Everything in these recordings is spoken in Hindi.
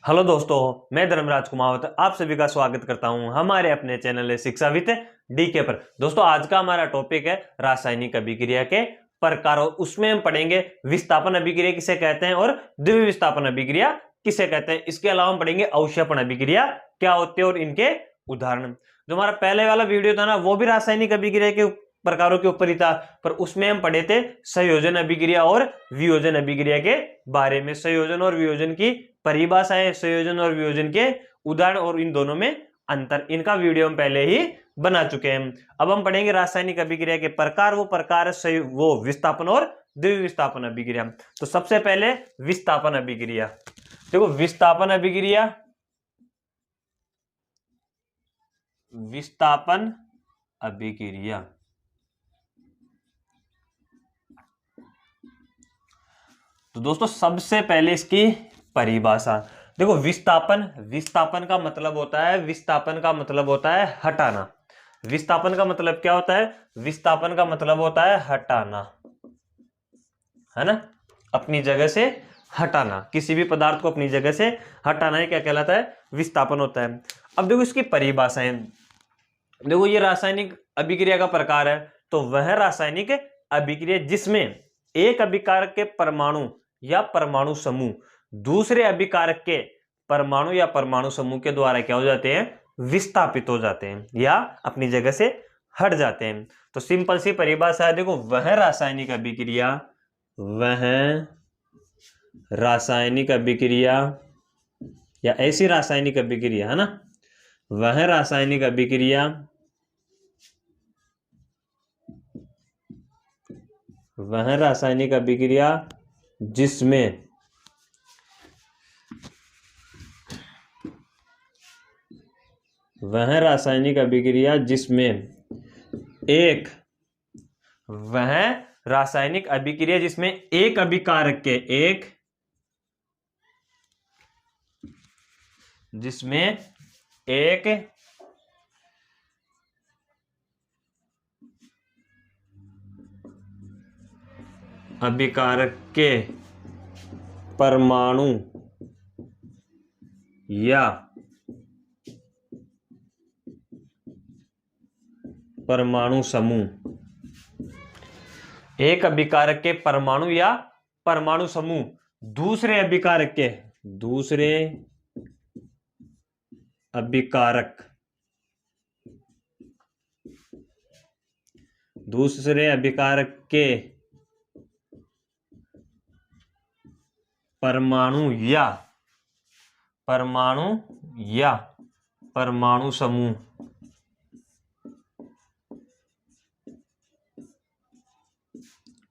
हेलो दोस्तों, मैं धर्मराज कुमावत आप सभी का स्वागत करता हूं हमारे अपने चैनल है शिक्षा विद डीके पर। दोस्तों, आज का हमारा टॉपिक है रासायनिक अभिक्रिया के प्रकार और उसमें हम पढ़ेंगे विस्थापन अभिक्रिया किसे कहते हैं और द्वितीय विस्थापन अभिक्रिया किसे कहते हैं। इसके अलावा हम पढ़ेंगे अवक्षेपण अभिक्रिया क्या होती है और इनके उदाहरण। जो हमारा पहले वाला वीडियो था ना, वो भी रासायनिक अभिक्रिया के प्रकारों के ऊपर ही था, पर उसमें हम पढ़े थे संयोजन अभिक्रिया और वियोजन अभिक्रिया के बारे में। संयोजन और वियोजन की परिभाषाएं, संयोजन और वियोजन के उदाहरण और इन दोनों में अंतर, इनका वीडियो हम पहले ही बना चुके हैं। अब हम पढ़ेंगे रासायनिक अभिक्रिया के प्रकार। वो प्रकार वो विस्थापन और द्वितीय विस्थापन अभिक्रिया। तो सबसे पहले विस्थापन अभिक्रिया। देखो, विस्थापन अभिक्रिया, विस्थापन अभिक्रिया तो दोस्तों सबसे पहले इसकी परिभाषा देखो। विस्थापन का मतलब होता है हटाना। विस्थापन का मतलब क्या होता है? विस्थापन का मतलब होता है हटाना, है ना, अपनी जगह से हटाना। किसी भी पदार्थ को अपनी जगह से हटाना ही क्या कहलाता है? विस्थापन होता है। अब देखो इसकी परिभाषाएं। देखो, ये रासायनिक अभिक्रिया का प्रकार है, तो वह रासायनिक अभिक्रिया जिसमें एक अभिकारक के परमाणु या परमाणु समूह दूसरे अभिकारक के परमाणु या परमाणु समूह के द्वारा क्या हो जाते हैं? विस्थापित हो जाते हैं या अपनी जगह से हट जाते हैं। तो सिंपल सी परिभाषा है, देखो, वह रासायनिक अभिक्रिया या ऐसी रासायनिक अभिक्रिया, है ना, वह रासायनिक अभिक्रिया जिसमें एक अभिकारक के परमाणु या परमाणु समूह, एक अभिकारक के परमाणु या परमाणु समूह दूसरे अभिकारक के परमाणु या परमाणु समूह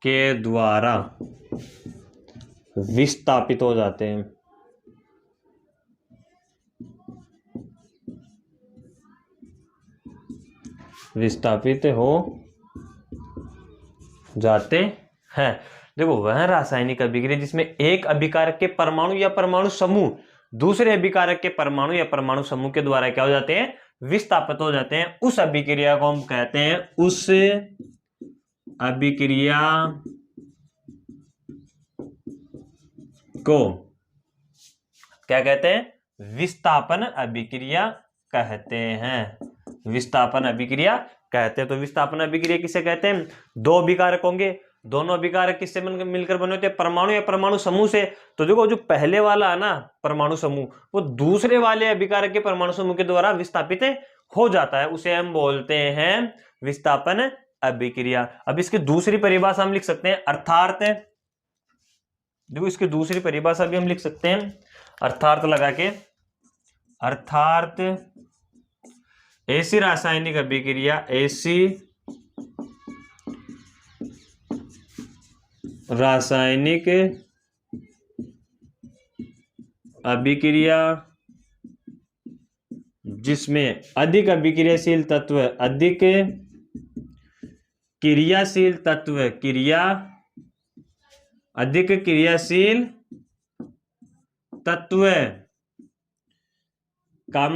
के द्वारा विस्थापित हो जाते हैं। देखो, वह रासायनिक अभिक्रिया जिसमें एक अभिकारक के परमाणु या परमाणु समूह दूसरे अभिकारक के परमाणु या परमाणु समूह के द्वारा क्या हो जाते हैं? विस्थापित हो जाते हैं। उस अभिक्रिया को हम कहते हैं, उस अभिक्रिया को क्या कहते हैं? विस्थापन अभिक्रिया कहते हैं। विस्थापन अभिक्रिया कहते हैं। तो विस्थापन अभिक्रिया किसे कहते हैं? दो अभिकारक होंगे, दोनों अभिकारक किससे मिलकर बने होते हैं? परमाणु या परमाणु समूह से। तो देखो, जो पहले वाला है ना परमाणु समूह, वो दूसरे वाले अभिकारक के परमाणु समूह के द्वारा विस्थापित हो जाता है, उसे हम बोलते हैं विस्थापन अभिक्रिया। अब इसकी दूसरी परिभाषा हम लिख सकते हैं अर्थात। देखो, इसकी दूसरी परिभाषा भी हम लिख सकते हैं अर्थात लगा के। अर्थात ऐसी रासायनिक अभिक्रिया जिसमें अधिक क्रियाशील तत्व कम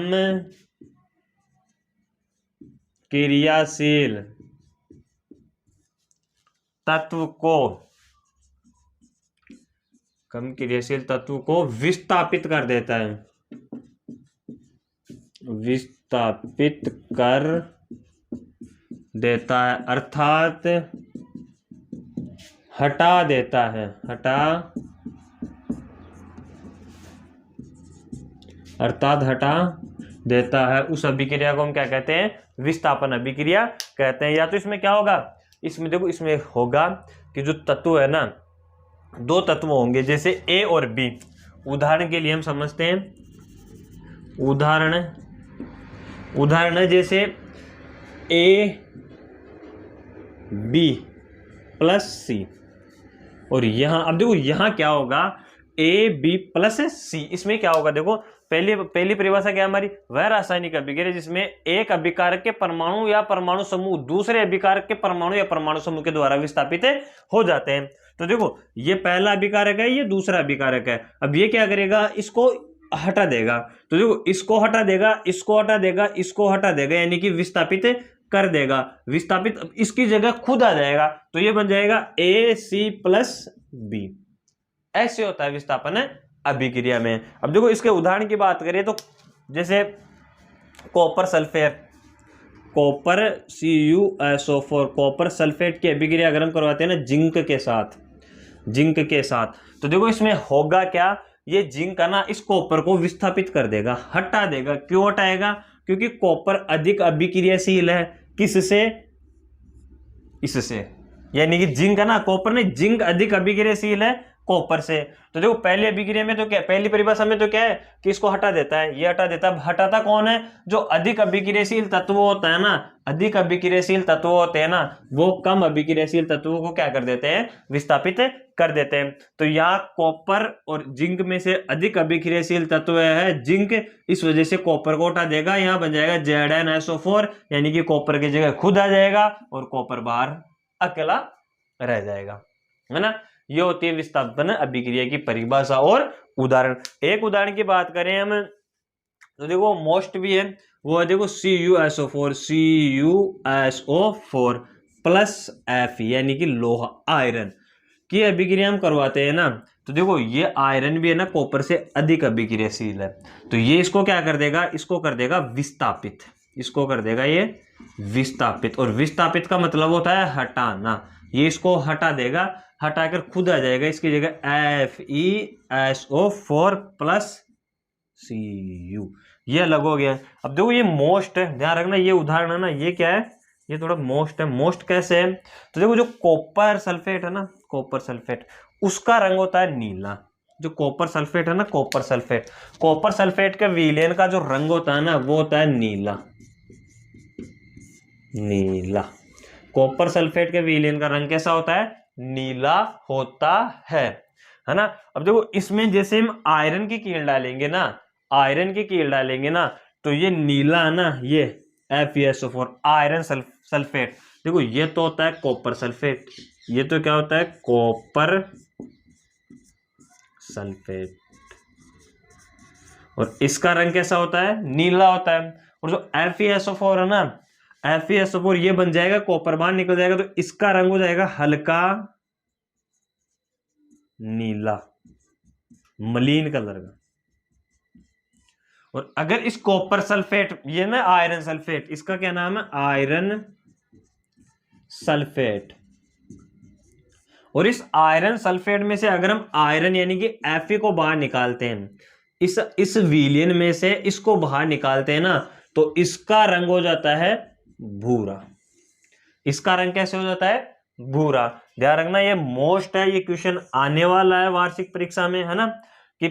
क्रियाशील तत्व को कम क्रियाशील तत्व को विस्थापित कर देता है, विस्थापित कर देता है, अर्थात हटा देता है, हटा देता है। उस अभिक्रिया को हम क्या कहते हैं? विस्थापन अभिक्रिया कहते हैं। या तो इसमें क्या होगा, इसमें देखो, इसमें होगा कि जो तत्व है ना, दो तत्व होंगे जैसे ए और बी। उदाहरण के लिए हम समझते हैं, उदाहरण जैसे ए बी प्लस सी, और यहां अब देखो यहां क्या होगा, ए बी प्लस सी। इसमें क्या होगा, देखो पहली परिभाषा क्या है हमारी, वह रासायनिक अभिक्रिया जिसमें एक अभिकारक के परमाणु या परमाणु समूह दूसरे अभिकारक के परमाणु या परमाणु समूह के द्वारा विस्थापित हो जाते हैं। तो देखो ये पहला अभिकारक है, ये दूसरा अभिकारक है। अब ये क्या करेगा, इसको हटा देगा। तो देखो इसको हटा देगा, इसको हटा देगा, इसको हटा देगा, यानी कि विस्थापित कर देगा। विस्थापित इसकी जगह खुद आ जाएगा, तो ये बन जाएगा ए सी प्लस बी। ऐसे होता है विस्थापन अभिक्रिया में। अब देखो इसके उदाहरण की बात करें तो जैसे copper sulphate, copper CuSO4, copper sulphate की अभिक्रिया अगर हम करवाते हैं ना जिंक के साथ, तो देखो इसमें होगा क्या, ये जिंक है ना इस कॉपर को विस्थापित कर देगा, हटा देगा। क्यों हटाएगा? क्योंकि कॉपर अधिक अभिक्रियाशील है, किससे? इससे, यानी कि जिंक है ना, कॉपर ने जिंक अधिक अभिक्रियाशील है कॉपर से। तो देखो पहली अभिक्रिया में तो क्या, पहली परिभाषा में तो क्या है कि इसको हटा देता है, ये हटा देता है। हटाता कौन है? जो अधिक अभिक्रियाशील तत्व होता है ना, अधिक अभिक्रियाशील तत्व होते हैं ना, वो कम अभिक्रियाशील तत्वों को क्या कर देते हैं? विस्थापित कर देते हैं। तो यहाँ कॉपर और जिंक में से अधिक अभिक्रियाशील तत्व है जिंक, इस वजह से कॉपर को हटा देगा। यहाँ बन जाएगा ZnSO4, यानी कि कॉपर की जगह खुद आ जाएगा और कॉपर बाहर अकेला रह जाएगा, है ना। ये होती है विस्थापन अभिक्रिया की परिभाषा और उदाहरण। एक उदाहरण की बात करें हम तो देखो मोस्ट भी है, वो है देखो CuSO4 प्लस Fe, यानी कि लोहा, आयरन की अभिक्रिया हम करवाते हैं ना। तो देखो ये आयरन भी है ना कॉपर से अधिक अभिक्रियाशील है, तो ये इसको क्या कर देगा, इसको कर देगा विस्थापित, इसको कर देगा ये विस्थापित। और विस्थापित का मतलब होता है हटाना, ये इसको हटा देगा, हटाकर खुद आ जाएगा, इसकी जगह FeSO4 प्लस Cu, ये अलग हो गया। अब देखो ये मोस्ट है, ध्यान रखना, ये उदाहरण है ना, ये क्या है, ये थोड़ा मोस्ट है। मोस्ट कैसे है? तो देखो जो कॉपर सल्फेट है ना, कॉपर सल्फेट, उसका रंग होता है नीला। जो कॉपर सल्फेट है ना, कॉपर सल्फेट के विलयन का जो रंग होता है ना, वो होता है नीला। कॉपर सल्फेट के विलयन का रंग कैसा होता है? नीला होता है ना। अब देखो इसमें जैसे हम आयरन की कील डालेंगे ना, तो ये नीला है ना, ये FeSO4 आयरन सल्फेट, देखो ये तो होता है कॉपर सल्फेट, ये तो क्या होता है? कॉपर सल्फेट, और इसका रंग कैसा होता है? नीला होता है। और जो FeSO4 है ना, FeSO4 ये बन जाएगा, कॉपर बाहर निकल जाएगा, तो इसका रंग हो जाएगा हल्का नीला, मलीन कलर का। और अगर इस कॉपर सल्फेट, ये ना आयरन सल्फेट, इसका क्या नाम है? Iron sulphate. और इस आयरन सल्फेट में से अगर हम आयरन यानी कि Fe को बाहर निकालते हैं, इस विलयन में से इसको बाहर निकालते हैं ना, तो इसका रंग हो जाता है भूरा। इसका रंग कैसे हो जाता है? भूरा। ध्यान रखना ये मोस्ट है, ये क्वेश्चन आने वाला है वार्षिक परीक्षा में, है ना। कि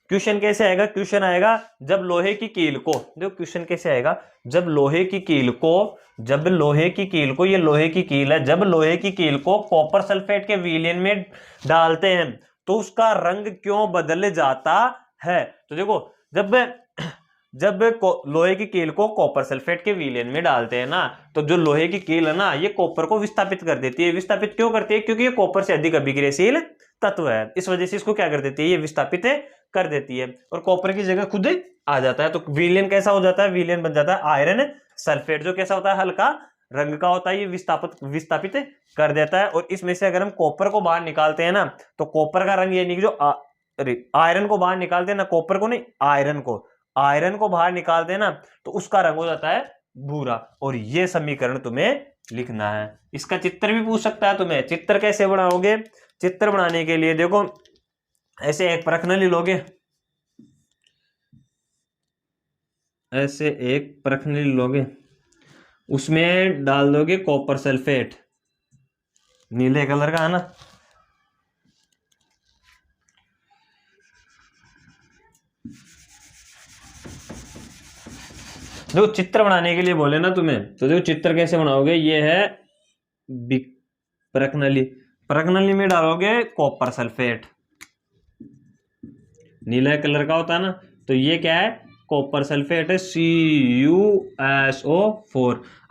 क्वेश्चन कैसे आएगा? क्वेश्चन आएगा जब लोहे की कील को, देखो क्वेश्चन कैसे आएगा, जब लोहे की कील को, ये लोहे की कील है, जब लोहे की कील को कॉपर सल्फेट के विलयन में डालते हैं तो उसका रंग क्यों बदल जाता है? तो देखो जब लोहे की कील को कॉपर सल्फेट के विलयन में डालते हैं ना, तो जो लोहे की कील है ना, ये कॉपर को विस्थापित कर देती है। विस्थापित क्यों करती है? क्योंकि ये कॉपर से अधिक अभिक्रियाशील तत्व है, इस वजह से इसको क्या कर देती है? ये विस्थापित कर देती है और कॉपर की जगह खुद आ जाता है। तो विलयन कैसा हो जाता है? विलयन बन जाता है आयरन सल्फेट, जो कैसा होता है? हल्का रंग का होता है। ये विस्थापित कर देता है। और इसमें से अगर हम कॉपर को बाहर निकालते हैं ना, तो कॉपर का रंग यानी कि जो आयरन को बाहर निकाल देना, कॉपर को नहीं, आयरन को बाहर निकाल देना, तो उसका रंग हो जाता है भूरा। और ये समीकरण तुम्हें लिखना है। इसका चित्र भी पूछ सकता है तुम्हें। चित्र कैसे बनाओगे? चित्र बनाने के लिए देखो, ऐसे एक प्रश्नावली लोगे, ऐसे एक प्रश्नावली लोगे, उसमें डाल दोगे कॉपर सल्फेट, नीले कलर का है ना। जो चित्र बनाने के लिए बोले ना तुम्हें, तो जो चित्र कैसे बनाओगे, ये है प्रश्नावली, प्रश्नावली में डालोगे कॉपर सल्फेट, नीला कलर का होता है ना, तो ये क्या है, कॉपर सल्फेट है, CuSO4।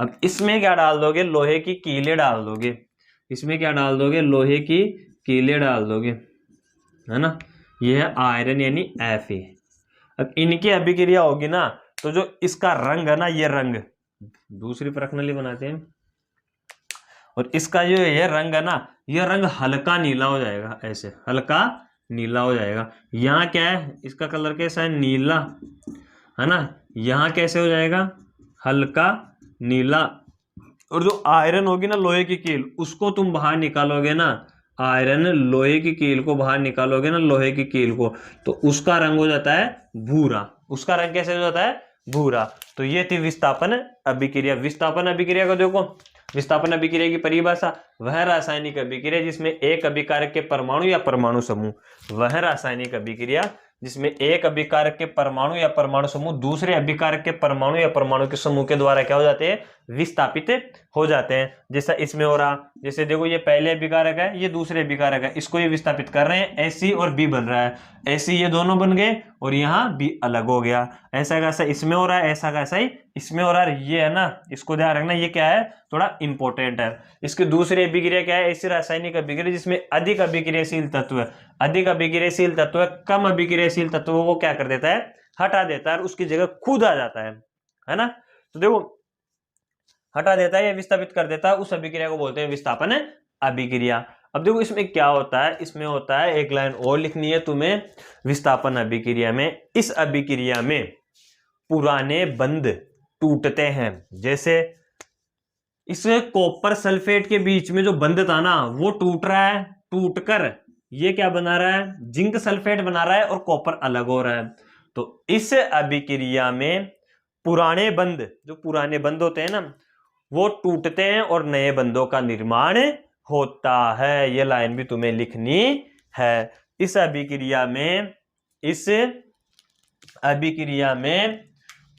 अब इसमें क्या डाल दोगे, लोहे की कीले डाल दोगे, इसमें क्या डाल दोगे, लोहे की कीले डाल दोगे, है ना। ये है आयरन यानी Fe। अब इनकी अभिक्रिया होगी ना, तो जो इसका रंग है ना, ये रंग, दूसरी प्रश्नावली बनाते हैं, और इसका जो ये रंग है ना, ये रंग हल्का नीला हो जाएगा, ऐसे हल्का नीला हो जाएगा। यहाँ क्या है, इसका कलर कैसा है, नीला, है ना। यहाँ कैसे हो जाएगा, हल्का नीला। और जो आयरन होगी ना, लोहे की कील, उसको तुम बाहर निकालोगे ना, आयरन लोहे की कील को बाहर निकालोगे ना, लोहे की कील को, तो उसका रंग हो जाता है भूरा। उसका रंग कैसे हो जाता है, भूरा। तो ये थी विस्थापन अभिक्रिया। विस्थापन अभिक्रिया को देखो, विस्थापन अभिक्रिया की परिभाषा, वह रासायनिक अभिक्रिया जिसमें एक अभिकारक के परमाणु या परमाणु समूह, वह रासायनिक अभिक्रिया जिसमें एक अभिकारक के परमाणु या परमाणु समूह दूसरे अभिकारक के परमाणु या परमाणु के समूह के द्वारा क्या हो जाते हैं, विस्थापित हो जाते हैं। जैसा इसमें हो रहा, जैसे देखो ये पहले अभिकारक है, ये दूसरे अभिकारक है, इसको ये विस्थापित कर रहे हैं, Ac और B बन रहा है, Ac ये दोनों बन गए और यहाँ B अलग हो गया। ऐसा कैसा इसमें हो रहा है, ऐसा कैसा ही इसमें हो रहा है, ये है ना, इसको ध्यान रखना, ये क्या है, थोड़ा इंपॉर्टेंट है। इसकी दूसरी अभिक्रिया क्या है, ऐसी रासायनिक अभिक्रिया जिसमें अधिक अभिक्रियाशील तत्व है, अधिक अभिक्रियाशील तत्व है, कम अभिक्रियाशील तत्वों को क्या कर देता है, हटा देता है, और उसकी जगह खुद आ जाता है ना। तो देखो, हटा देता है या विस्थापित कर देता है, उस अभिक्रिया को बोलते हैं विस्थापन अभिक्रिया। अब देखो इसमें क्या होता है, इसमें होता है, एक लाइन और लिखनी है तुम्हें, विस्थापन अभिक्रिया में, इस अभिक्रिया में पुराने बंध टूटते हैं। जैसे इस कॉपर सल्फेट के बीच में जो बंध था ना, वो टूट रहा है, टूटकर ये क्या बना रहा है, जिंक सल्फेट बना रहा है, और कॉपर अलग हो रहा है। तो इस अभिक्रिया में पुराने बंध, जो पुराने बंध होते हैं ना, वो टूटते हैं और नए बंधों का निर्माण होता है। ये लाइन भी तुम्हें लिखनी है। इस अभिक्रिया में, इस अभिक्रिया में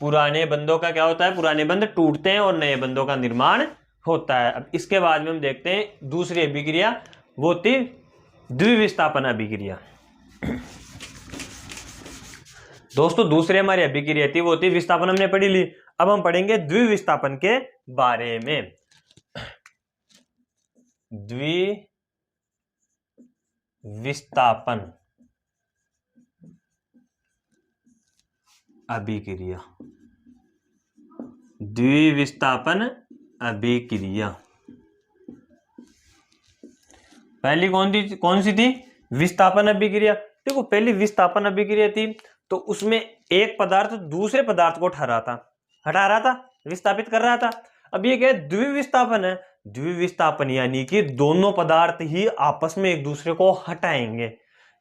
पुराने बंधों का क्या होता है, पुराने बंध टूटते हैं और नए बंधों का निर्माण होता है। अब इसके बाद में हम देखते हैं दूसरी अभिक्रिया, वो थी द्विविस्थापन अभिक्रिया। दोस्तों दूसरी हमारी अभिक्रिया थी, वो थी विस्थापन, हमने पढ़ी ली। अब हम पढ़ेंगे द्विविस्थापन के बारे में। द्विविस्थापन अभिक्रिया, द्विविस्थापन अभिक्रिया पहली कौन सी थी, विस्थापन अभिक्रिया। देखो पहली विस्थापन अभिक्रिया थी, तो उसमें एक पदार्थ दूसरे पदार्थ को हटा रहा था, विस्थापित कर रहा था। अब ये क्या है, द्विविस्थापन है। द्विविस्थापन यानी कि दोनों पदार्थ ही आपस में एक दूसरे को हटाएंगे।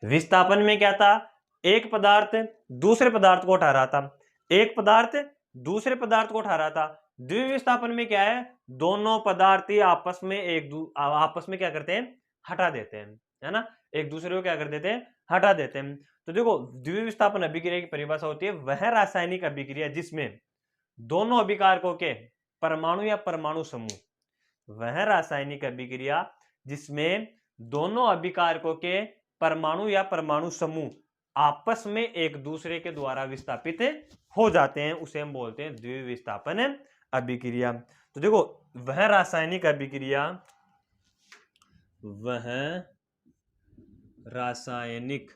विस्थापन में क्या था, एक पदार्थ दूसरे पदार्थ को हटा रहा था, एक पदार्थ दूसरे पदार्थ को हटा रहा था। द्विविस्थापन में क्या है, दोनों पदार्थ ही आपस में क्या करते हैं, हटा देते हैं, है ना, एक दूसरे को क्या कर देते हैं, हटा देते हैं। तो देखो द्विविस्थापन अभिक्रिया की परिभाषा होती है, वह रासायनिक अभिक्रिया जिसमें दोनों अभिकारकों के परमाणु या परमाणु समूह, वह रासायनिक अभिक्रिया जिसमें दोनों अभिकारकों के परमाणु या परमाणु समूह आपस में एक दूसरे के द्वारा विस्थापित हो जाते हैं, उसे हम बोलते हैं द्विविस्थापन अभिक्रिया। तो देखो वह रासायनिक अभिक्रिया, वह रासायनिक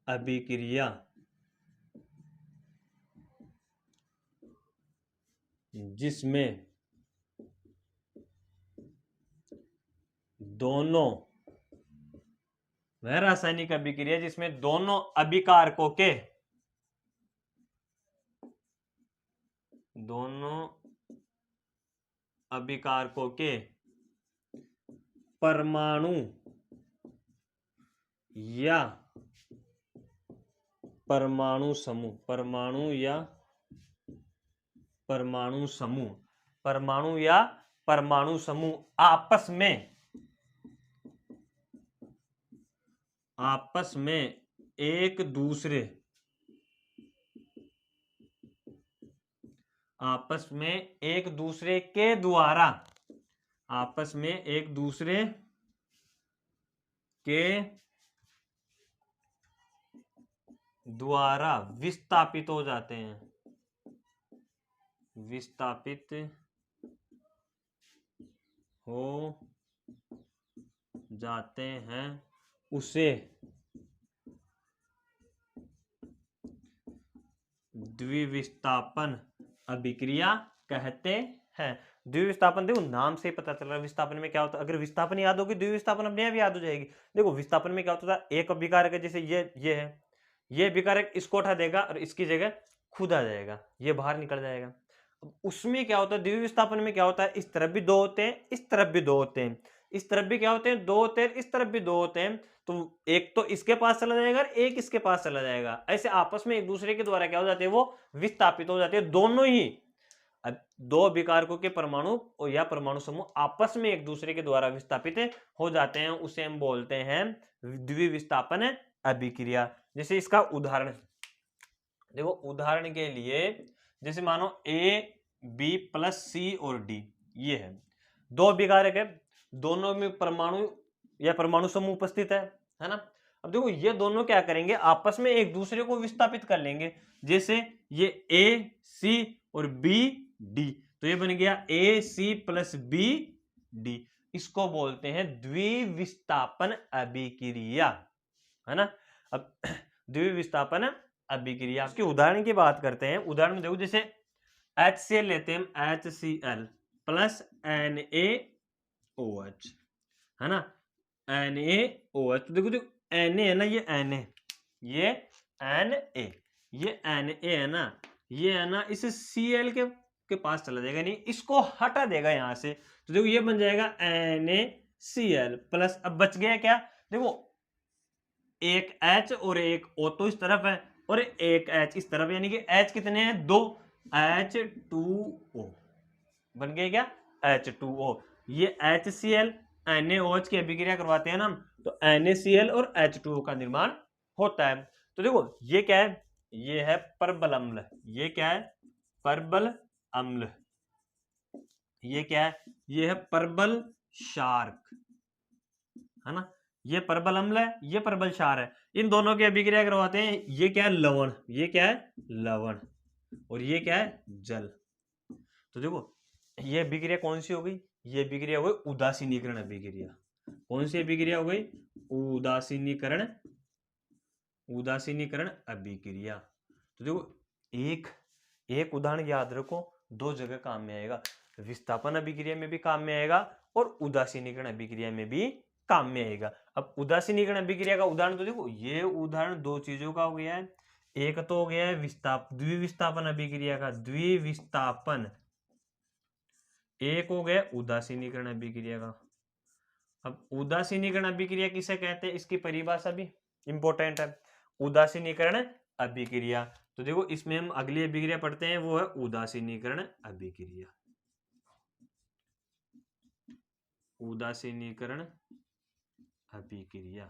अभिक्रिया जिसमें दोनों वह रासायनिक अभिक्रिया जिसमें दोनों अभिकारकों के परमाणु या परमाणु समूह आपस में एक दूसरे के द्वारा विस्थापित हो जाते हैं उसे द्विविस्थापन अभिक्रिया कहते हैं। द्विविस्थापन देखो नाम से ही पता चल रहा है विस्थापन में क्या होता है। अगर विस्थापन याद होगी द्विविस्थापन अपने आप याद हो जाएगी। देखो विस्थापन में क्या होता था, एक अभिकारक है, जैसे ये है, ये अभिकारक इसको उठा देगा और इसकी जगह खुद आ जाएगा, ये बाहर निकल जाएगा। उसमें क्या होता है, द्विविस्थापन में क्या होता है, इस तरफ भी दो होते हैं, इस तरफ भी दो होते हैं, इस तरफ भी क्या होते हैं, दो होते हैं, इस तरफ भी दो होते हैं। तो एक तो इसके पास चला जाएगा और एक इसके पास चला जाएगा। ऐसे आपस में एक दूसरे के द्वारा क्या हो जाते हैं, वो विस्थापित हो जाते हैं। दोनों ही दो अभिकारकों के परमाणु या परमाणु समूह आपस में एक दूसरे के द्वारा विस्थापित हो जाते हैं, उसे हम बोलते हैं द्विविस्थापन अभिक्रिया। जैसे इसका उदाहरण देखो, उदाहरण के लिए जैसे मानो ए बी प्लस सी और डी, ये है दो अभिकारक है, दोनों में परमाणु या परमाणु समूह उपस्थित है ना। अब देखो ये दोनों क्या करेंगे, आपस में एक दूसरे को विस्थापित कर लेंगे। जैसे ये ए सी और बी डी, तो ये बन गया ए सी प्लस बी डी। इसको बोलते हैं द्विविस्थापन अभिक्रिया, है ना। अब द्विविस्थापन अभिक्रिया, उसके उदाहरण की बात करते हैं। उदाहरण में देखो, जैसे HCl लेते हैं, HCl प्लस NaOH, है ना, NaOH। तो देखो Na है ना, ये Na, ये Na, ये Na है ना, ये है ना, इस Cl के पास चला जाएगा, नहीं इसको हटा देगा यहां से। तो देखो ये बन जाएगा NaCl प्लस, अब बच गया क्या, देखो एक H और एक O तो इस तरफ है और एक H इस तरफ, यानी कि H कितने हैं, दो, H2O बन गया क्या, H2O। ये HCl NaOH की अभिक्रिया करवाते हैं ना, तो NaCl और H2O का निर्माण होता है। तो देखो ये क्या है, ये है परबल अम्ल, ये क्या है, परबल अम्ल, ये क्या है, ये है परबल क्षारक, है ना। ये परबल अम्ल है, ये परबल क्षार है, इन दोनों की अभिक्रिया करवाते हैं। ये क्या है, लवण, ये क्या है, लवण, और ये क्या है, जल। तो देखो ये अभिक्रिया कौन सी हो गई, ये अभिक्रिया हो गई उदासीनीकरण अभिक्रिया। कौन सी अभिक्रिया हो गई, उदासीनीकरण अभिक्रिया। तो देखो एक उदाहरण याद रखो, दो जगह काम में आएगा, विस्थापन अभिक्रिया में भी काम में आएगा और उदासीनीकरण अभिक्रिया में भी काम में आएगा। अब उदासीनीकरण अभिक्रिया का उदाहरण तो देखो, ये उदाहरण दो चीजों का हो गया है। एक तो हो गया है द्विविस्थापन अभिक्रिया का, द्विविस्थापन, एक हो गया उदासीनीकरण अभिक्रिया का। अब उदासीनीकरण अभिक्रिया किसे कहते हैं, इसकी परिभाषा भी इंपॉर्टेंट है, उदासीनीकरण अभिक्रिया। तो देखो इसमें हम अगली अभिक्रिया पढ़ते हैं, वो है उदासीनीकरण अभिक्रिया। उदासीनीकरण अभिक्रिया,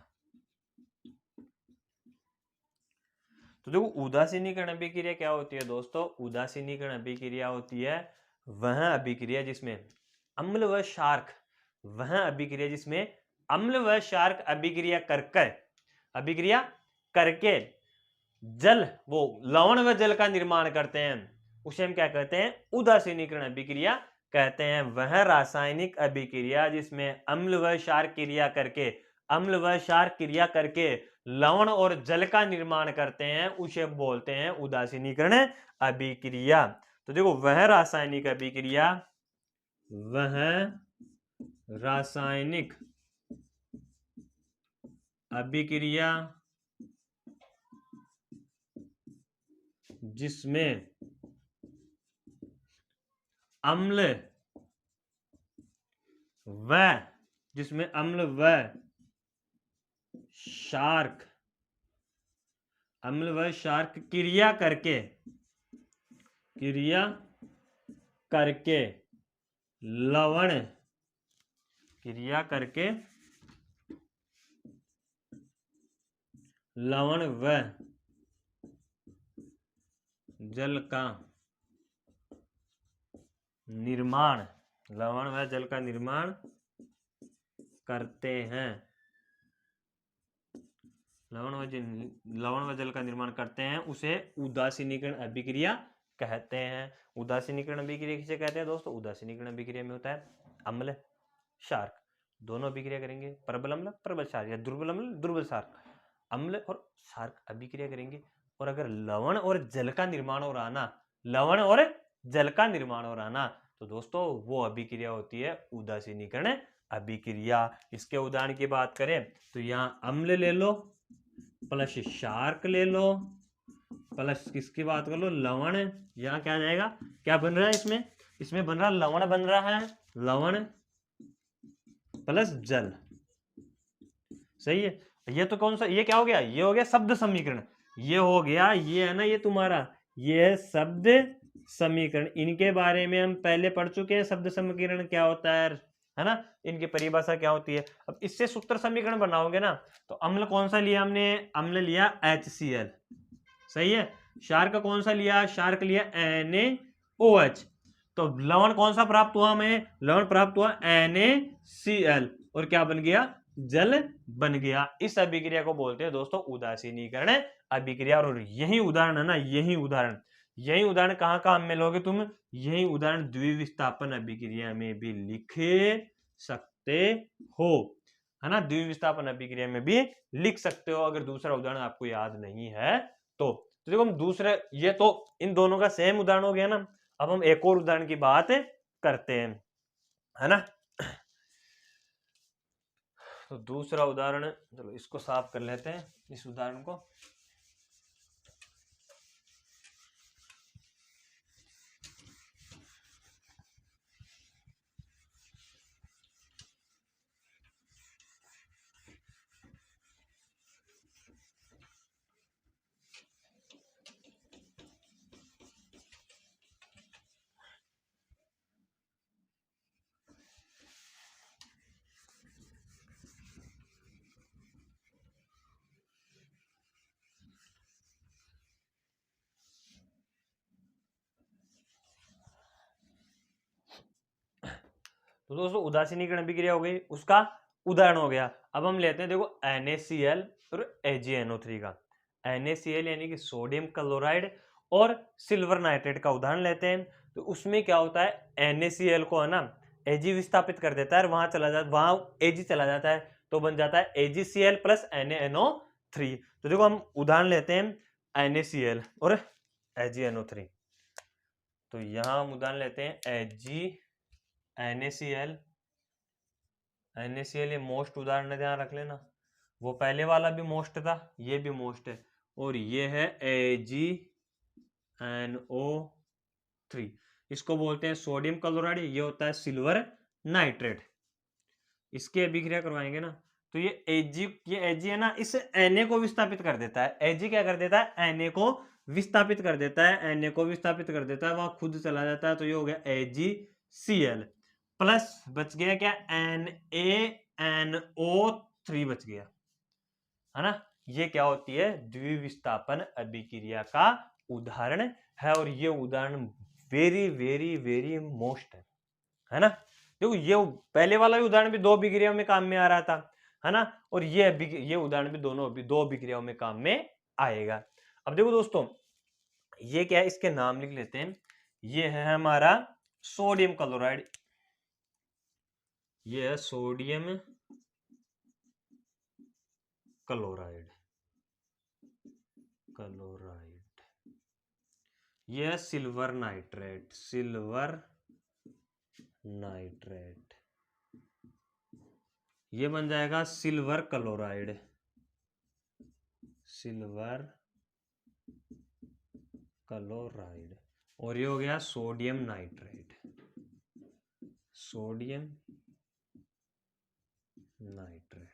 तो देखो उदासीनीकरण अभिक्रिया क्या होती है दोस्तों, उदासीनीकरण अभिक्रिया होती है वह अभिक्रिया जिसमें अम्ल व क्षारक, वह अभिक्रिया जिसमें अम्ल व क्षारक अभिक्रिया करके जल, वो लवण व जल का निर्माण करते हैं, उसे हम क्या कहते हैं, उदासीनीकरण अभिक्रिया कहते हैं। वह रासायनिक अभिक्रिया जिसमें अम्ल व क्षार क्रिया करके लवण और जल का निर्माण करते हैं, उसे बोलते हैं उदासीनीकरण अभिक्रिया। तो देखो वह रासायनिक अभिक्रिया, वह रासायनिक अभिक्रिया जिसमें अम्ल व क्षारक क्रिया करके लवण व जल का निर्माण करते हैं। उसे उदासीनीकरण अभिक्रिया कहते हैं। उदासीनीकरण अभिक्रिया किसे कहते हैं दोस्तों? उदासीनीकरण अभिक्रिया में होता है अम्ल क्षारक, दोनों अभिक्रिया करेंगे, प्रबल अम्ल प्रबल क्षारक या दुर्बल अम्ल दुर्बल क्षारक, अम्ल और क्षारक अभिक्रिया करेंगे। और अगर लवण और जल का निर्माण हो रहा ना तो दोस्तों वो अभिक्रिया होती है उदासीनीकरण अभिक्रिया। इसके उदाहरण की बात करें तो यहाँ अम्ल ले लो प्लस क्षारक ले लो प्लस किसकी बात कर लो, लवण। यहाँ क्या जाएगा, क्या बन रहा है इसमें बन रहा लवण बन रहा है, लवण प्लस जल। सही है। ये तो कौन सा, ये क्या हो गया, ये हो गया शब्द समीकरण। ये हो गया, ये है ना, ये तुम्हारा ये है शब्द समीकरण। इनके बारे में हम पहले पढ़ चुके हैं, शब्द समीकरण क्या होता है ना, इनकी परिभाषा क्या होती है। अब इससे सूत्र समीकरण बनाओगे ना तो अम्ल कौन सा लिया हमने, अम्ल लिया HCl। सही है। क्षारक कौन सा लिया, क्षारक लिया NaOH। तो लवण कौन सा प्राप्त हुआ हमें, लवण प्राप्त हुआ NaCl और क्या बन गया, जल बन गया। इस अभिक्रिया को बोलते हैं दोस्तों उदासीनीकरण अभिक्रिया। और यही उदाहरण है ना, यही उदाहरण कहाँ मिलोगे तुम, यही उदाहरण द्विविस्थापन अभिक्रिया में भी लिख सकते हो, है ना। द्विविस्थापन अभिक्रिया में भी लिख सकते हो अगर दूसरा उदाहरण आपको याद नहीं है तो देखो हम दूसरे, ये तो इन दोनों का सेम उदाहरण हो गया ना। अब हम एक और उदाहरण की बात करते हैं, है ना। तो दूसरा उदाहरण, चलो इसको साफ कर लेते हैं, इस उदाहरण को। तो दोस्तों उदासीनीकरण अभिक्रिया हो गई, उसका उदाहरण हो गया। अब हम लेते हैं देखो NaCl और AgNO3 का। NaCl यानी कि सोडियम क्लोराइड और सिल्वर नाइट्रेट का उदाहरण लेते हैं। तो उसमें क्या होता है, NaCl को है ना Ag विस्थापित कर देता है, वहां Ag चला जाता है तो बन जाता है AgCl प्लस NaNO3। तो देखो हम उदाहरण लेते हैं NaCl और AgNO3। तो यहां हम उदाहरण लेते हैं NaCl ये मोस्ट उदाहरण ध्यान रख लेना। वो पहले वाला भी मोस्ट था, ये भी मोस्ट है। और ये है AgNO3, इसको बोलते हैं सोडियम क्लोराइड, ये होता है सिल्वर नाइट्रेट। इसकी अभिक्रिया करवाएंगे ना तो ये Ag है ना, इस Na को विस्थापित कर देता है। Ag क्या कर देता है, Na को विस्थापित कर देता है, वहां खुद चला जाता है। तो ये हो गया AgCl प्लस बच गया क्या, NaNO3 बच गया, है ना। ये क्या होती है, द्विविस्थापन अभिक्रिया का उदाहरण है। और ये उदाहरण वेरी वेरी वेरी मोस्ट है ना। देखो ये पहले वाला भी उदाहरण भी दो अभिक्रियाओं में काम में आ रहा था, है ना। और ये उदाहरण भी दो अभिक्रियाओं में काम में आएगा। अब देखो दोस्तों ये क्या है, इसके नाम लिख लेते हैं। ये है हमारा सोडियम क्लोराइड, ये है सोडियम क्लोराइड, ये है सिल्वर नाइट्रेट, ये बन जाएगा सिल्वर क्लोराइड। सिल्वर क्लोराइड, और ये हो गया सोडियम नाइट्रेट, सोडियम नाइट्रेट।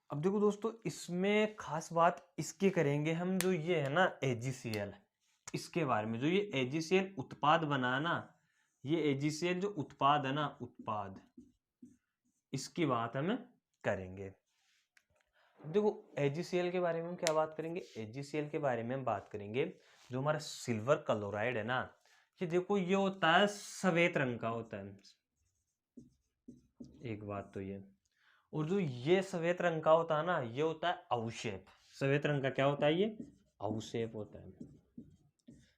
अब देखो दोस्तों, इसमें खास बात इसकी करेंगे हम, जो ये है ना AgCl, इसके बारे में। जो ये AgCl उत्पाद बना ना, ये AgCl जो उत्पाद है ना, उत्पाद, इसकी बात हम करेंगे। देखो AgCl के बारे में हम क्या बात करेंगे, AgCl के बारे में हम बात करेंगे जो हमारा सिल्वर क्लोराइड है ना, ये देखो ये होता है सफेद रंग का होता है, एक बात तो ये। और जो ये सफेद रंग का होता है ना, ये होता है अवक्षेप। सफेद रंग का क्या होता है, ये अवक्षेप होता है।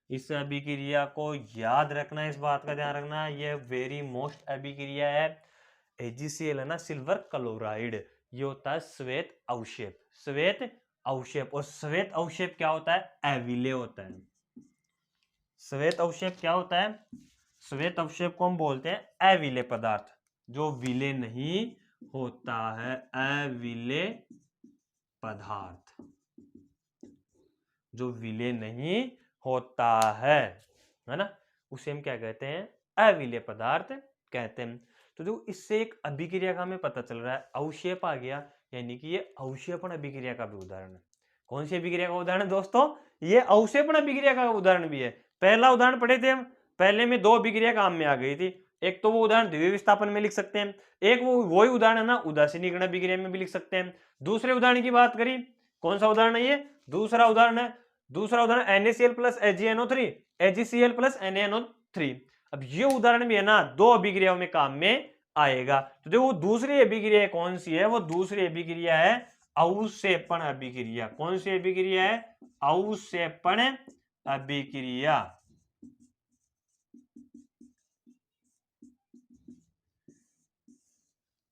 इस अभिक्रिया को याद रखना, इस बात का ध्यान रखना, ये वेरी मोस्ट अभिक्रिया है। AgCl है ना सिल्वर क्लोराइड, ये होता है श्वेत अवक्षेप, श्वेत अवक्षेप। और श्वेत अवक्षेप क्या होता है, अविलेय होता है। श्वेत अवक्षेप क्या होता है, श्वेत अवक्षेप को हम बोलते हैं अविलेय पदार्थ, जो विलेय नहीं होता है, अविलेय पदार्थ, जो विलेय नहीं होता है ना, उसे हम क्या कहते हैं, अविलेय पदार्थ कहते हैं। तो जो इससे एक अभिक्रिया का हमें पता चल रहा है, अवक्षेप आ गया, यानी कि ये अवक्षेपण अभिक्रिया का भी उदाहरण है। कौन सी अभिक्रिया का उदाहरण है दोस्तों, ये अवक्षेपण अभिक्रिया का उदाहरण भी है। पहला उदाहरण पढ़े थे हम, पहले में दो अभिक्रिया काम में आ गई थी। एक तो वो उदाहरण द्वितीय विस्थापन में लिख सकते हैं, एक वो वही उदाहरण है ना उदासीनीकरण अभिक्रिया में भी लिख सकते हैं। दूसरे उदाहरण की बात करी, कौन सा उदाहरण है ये, दूसरा उदाहरण है, दूसरा उदाहरण NaCl plus AgNO3, AgCl plus NaNO3। अब ये उदाहरण भी है ना दो अभिक्रियाओं में काम में आएगा। तो देखो दूसरी अभिक्रिया कौन सी है, वो दूसरी अभिक्रिया है अवक्षेपण अभिक्रिया। कौन सी अभिक्रिया है, अवक्षेपण अभिक्रिया।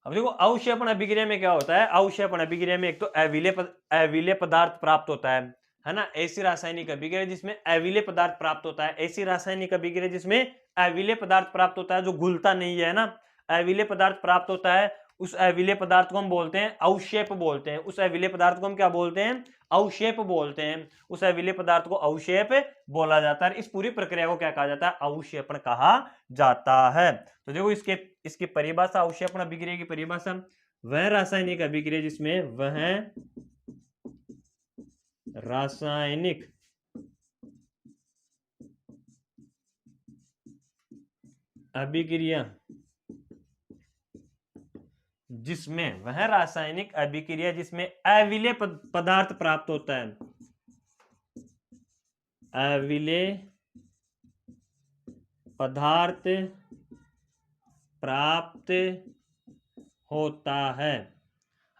अब देखो अवक्षेपण अभिक्रिया में क्या होता है, अवक्षेपण अभिक्रिया में एक तो अविलेय पदार्थ प्राप्त होता है ना। ऐसी रासायनिक अभिक्रिया जिसमें अविलेय पदार्थ प्राप्त होता है, ऐसी रासायनिक अभिक्रिया जिसमें अविलेय पदार्थ प्राप्त होता है, जो घुलता नहीं है ना, अविलेय पदार्थ प्राप्त होता है, उस अविलेय पदार्थ को हम बोलते हैं अवक्षेप बोलते हैं। उस अविलेय पदार्थ को हम क्या बोलते हैं, अवक्षेप बोलते हैं। उस अविलेय पदार्थ को अवक्षेप बोला जाता है। इस पूरी प्रक्रिया को क्या कहा जाता है, अवक्षेपण कहा जाता है। तो देखो इसकी परिभाषा, अवक्षेपण अभिक्रिया की परिभाषा, वह रासायनिक अभिक्रिया जिसमें वह रासायनिक अभिक्रिया जिसमें वह रासायनिक अभिक्रिया जिसमें अविलेय पदार्थ प्राप्त होता है, अविलेय पदार्थ प्राप्त होता है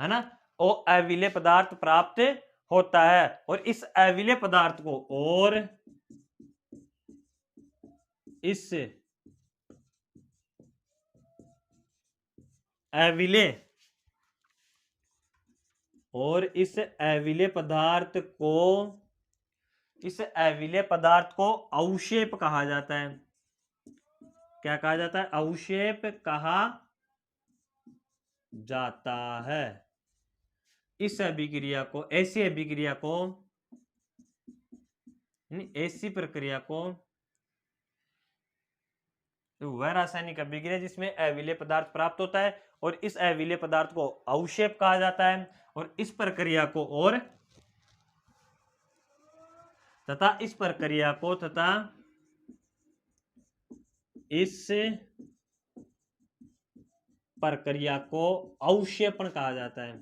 ना, और अविलेय पदार्थ प्राप्त होता है। और इस अविलेय पदार्थ को और इस अविलेय पदार्थ को अवक्षेप कहा जाता है। क्या कहा जाता है, अवक्षेप कहा जाता है। इस अभिक्रिया को, ऐसी अभिक्रिया को, ऐसी प्रक्रिया को, वह रासायनिक अभिक्रिया जिसमें अविलेय पदार्थ प्राप्त होता है और इस अविलेय पदार्थ को अवक्षेप कहा जाता है। और इस प्रक्रिया को और तथा इस प्रक्रिया को तथा इस प्रक्रिया को अवक्षेपण कहा जाता है।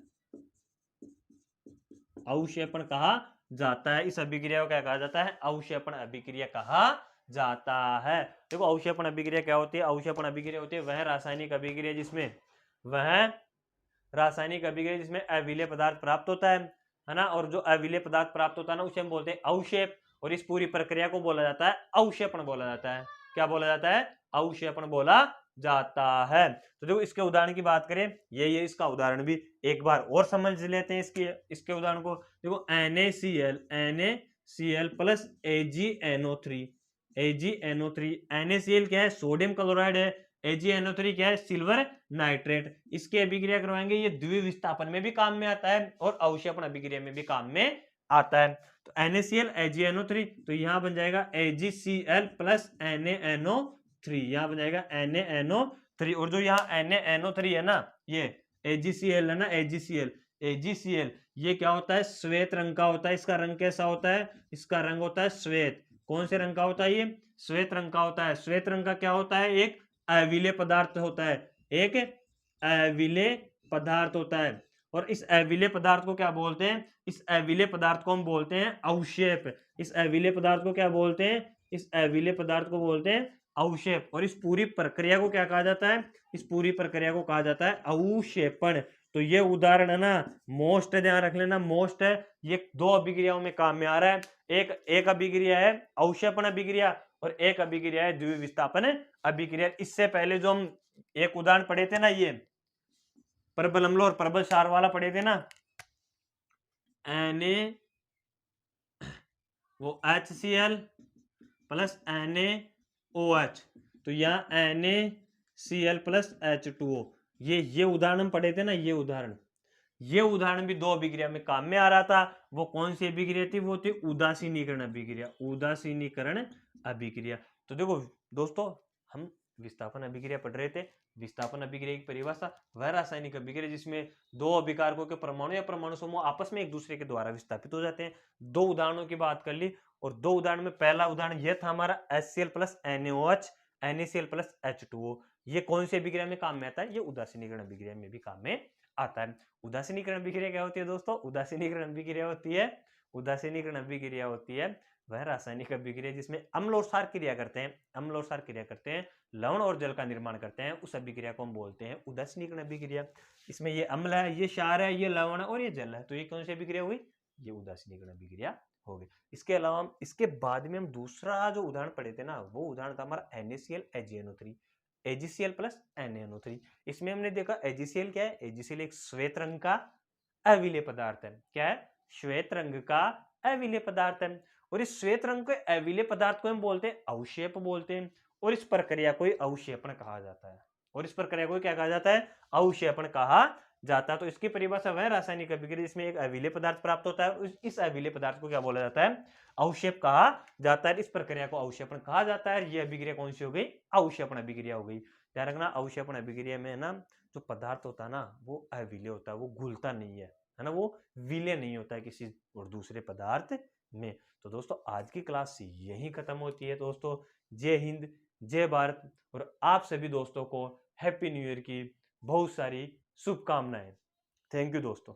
अवक्षेपण कहा जाता है। इस अभिक्रिया को क्या कहा जाता है, अवक्षेपण अभिक्रिया कहा जाता है। देखो अवक्षेपण अभिक्रिया क्या होती है, अवक्षेपण अभिक्रिया होती है वह रासायनिक अभिक्रिया जिसमें अविलेय पदार्थ प्राप्त होता है ना, और जो अविलेय पदार्थ प्राप्त होता है ना उसे हम बोलते हैं अवक्षेप। और इस पूरी प्रक्रिया को बोला जाता है अवक्षेपण बोला जाता है। क्या बोला जाता है, अवक्षेपण बोला जाता है। तो देखो इसके उदाहरण की बात करें, ये इसका उदाहरण भी एक बार और समझ लेते हैं इसके उदाहरण को। देखो NaCl प्लस AgNO3, NaCl क्या है, सोडियम क्लोराइड है, AgNO3 क्या है, सिल्वर नाइट्रेट। इसकी अभिक्रिया करवाएंगे, ये द्वितीय विस्थापन में भी काम में आता है और अवक्षेपण अभिक्रिया में भी काम में आता है। तो NaCl AgNO3, तो यहां बन जाएगा AgCl प्लस NaNO3, यहां बन जाएगा NaNO3। और जो यहाँ NaNO3 है ना, ये AgCl है ना, AgCl ये क्या होता है, श्वेत रंग का होता है। इसका रंग कैसा होता है, इसका रंग होता है श्वेत। कौन से रंग का होता है, ये श्वेत रंग का होता है। श्वेत रंग का क्या होता है, एक अविलेय पदार्थ होता है, एक अविलेय पदार्थ होता है। और इस अविलेय पदार्थ को क्या बोलते हैं, इस अविलेय पदार्थ को हम बोलते हैं अवक्षेप। इस अविलेय पदार्थ को क्या बोलते हैं, इस अविलेय पदार्थ को बोलते हैं अवक्षेप। और इस पूरी प्रक्रिया को क्या कहा जाता है, इस पूरी प्रक्रिया को कहा जाता है अवक्षेपण। तो ये उदाहरण है ना, मोस्ट है, ध्यान रख लेना, मोस्ट है। ये दो अभिक्रियाओं में काम में आ रहा है। एक अभिक्रिया है अवक्षेपण अभिक्रिया, और एक अभिक्रिया है द्विविस्थापन अभिक्रिया। इससे पहले जो हम एक उदाहरण पढ़े थे ना, ये प्रबल अम्ल और प्रबल क्षार वाला पढ़े थे ना, Na वो HCl प्लस NaOH, तो यहाँ NaCl प्लस H2O, ये उदाहरण हम पढ़े थे ना, ये उदाहरण भी दो अभिक्रिया में काम में आ रहा था। वो कौन सी अभिक्रिया थी, वो थी उदासीनीकरण अभिक्रिया, उदासीनीकरण अभिक्रिया। तो देखो दोस्तों, हम विस्थापन अभिक्रिया पढ़ रहे थे। विस्थापन अभिक्रिया की परिभाषा, वह रासायनिक अभिक्रिया जिसमें दो अभिकारकों के परमाणु या परमाणु समूह आपस में एक दूसरे के द्वारा विस्थापित हो जाते हैं। दो उदाहरणों की बात कर ली, और दो उदाहरण में पहला उदाहरण यह था हमारा HCl plus NaOH, NaCl plus H2O। ये कौन सी अभिक्रिया में काम में आता है, ये उदासीनीकरण अभिक्रिया में भी काम में आता है। उदासीनीकरण अभिक्रिया क्या होती है दोस्तों, उदासीनीकरण अभिक्रिया होती है वह रासायनिक अभिक्रिया जिसमें अम्ल और क्षार क्रिया करते हैं, लवण और जल का निर्माण करते हैं, उस अभिक्रिया को हम बोलते हैं उदासीनीकरण अभिक्रिया। इसमें ये अम्ल है, ये क्षार है, ये लवण है और ये जल है, तो ये कौन सी अभिक्रिया हुई, ये उदासीनीकरण अभिक्रिया हो गई। इसके अलावा इसके बाद में हम दूसरा जो उदाहरण पढ़े थे ना, वो उदाहरण था हमारा NaCl AgNO3, AgCl plus NaNO3। इसमें हमने देखा AgCl क्या है, AgCl एक श्वेत रंग का अविलेय पदार्थ है। क्या है, श्वेत रंग का अविलेय पदार्थ है। और इस श्वेत रंग के अविलेय पदार्थ को हम बोलते हैं अवक्षेप बोलते हैं, और इस प्रक्रिया को अवक्षेपण कहा जाता है। और इस प्रक्रिया को क्या कहा जाता है, अवक्षेपण कहा जाता है। तो इसकी परिभाषा वह रासायनिक अभिक्रिया जिसमें एक अविलेय पदार्थ प्राप्त होता है, और इस अविलेय पदार्थ को क्या बोला जाता है, अवक्षेप कहा जाता है। इस प्रक्रिया को अवक्षेपण कहा जाता है। यह अभिक्रिया कौन सी हो गई, अवक्षेपण अभिक्रिया हो गई। ध्यान रखना, अवक्षेपण अभिक्रिया में ना जो पदार्थ होता है ना, वो अविलेय होता है, वो घुलता नहीं है ना, वो विलय नहीं होता है किसी और दूसरे पदार्थ में। तो दोस्तों, आज की क्लास यही खत्म होती है दोस्तों। जय हिंद, जय भारत, और आप सभी दोस्तों को हैप्पी न्यू ईयर की बहुत सारी शुभकामनाएं। थैंक यू दोस्तों।